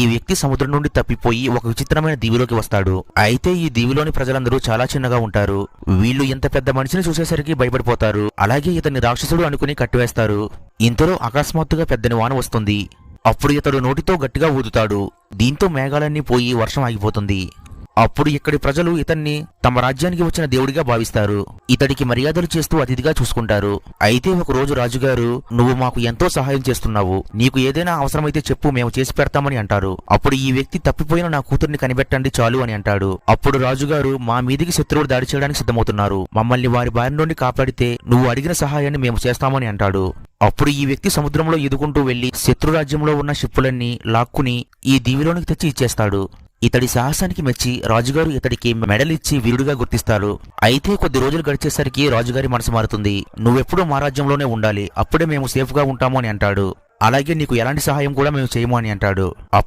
ఈ వ్యక్తి సముద్రం నుండి తప్పిపోయి ఒక విచిత్రమైన దీవిలోకి వస్తాడు. అయితే ఈ దీవిలోని ప్రజలందరూ చాలా చిన్నగా ఉంటారు. వీళ్ళు ఎంత పెద్ద మనిషిని చూసేసరికి భయపడిపోతారు. అలాగే ఇతన్ని రాక్షసుడు అనుకుని కట్టివేస్తారు. ఇంతలో అకస్మాత్తుగా పెద్దని వాన వస్తుంది. అప్పుడు ఇతడు నోటితో గట్టిగా ఊదుతాడు. దీంతో మేఘాలన్నీ పోయి వర్షం ఆగిపోతుంది. అప్పుడు ఇక్కడి ప్రజలు ఇతన్ని తమ రాజ్యానికి వచ్చిన దేవుడిగా భావిస్తారు. ఇతడికి మర్యాదలు చేస్తూ అతిథిగా చూసుకుంటారు. అయితే ఒక రోజు రాజుగారు, నువ్వు మాకు ఎంతో సహాయం చేస్తున్నావు, నీకు ఏదైనా అవసరమైతే చెప్పు, మేము చేసి పెడతామని అంటారు. అప్పుడు ఈ వ్యక్తి, తప్పిపోయిన నా కూతుర్ని కనిపెట్టండి చాలు అని అంటాడు. అప్పుడు రాజుగారు, మా మీదికి శత్రువులు దాడి చేయడానికి సిద్ధమవుతున్నారు, మమ్మల్ని వారి బారి నుండి కాపాడితే నువ్వు అడిగిన సహాయాన్ని మేము చేస్తామని అంటాడు. అప్పుడు ఈ వ్యక్తి సముద్రంలో ఎదుకుంటూ వెళ్లి శత్రురాజ్యంలో ఉన్న షిప్పులన్నీ లాక్కుని ఈ దీవిలోనికి తెచ్చి ఇచ్చేస్తాడు. ఇతడి సాహసానికి మెచ్చి రాజుగారు ఇతడికి మెడల్ ఇచ్చి వీరుడిగా గుర్తిస్తారు. అయితే కొద్ది రోజులు గడిచేసరికి రాజుగారి మనసు మారుతుంది. నువ్వెప్పుడూ మా రాజ్యంలోనే ఉండాలి, అప్పుడే మేము సేఫ్ గా ఉంటాము అని అంటాడు. అలాగే నీకు ఎలాంటి సహాయం కూడా మేము చేయము అని అంటాడు.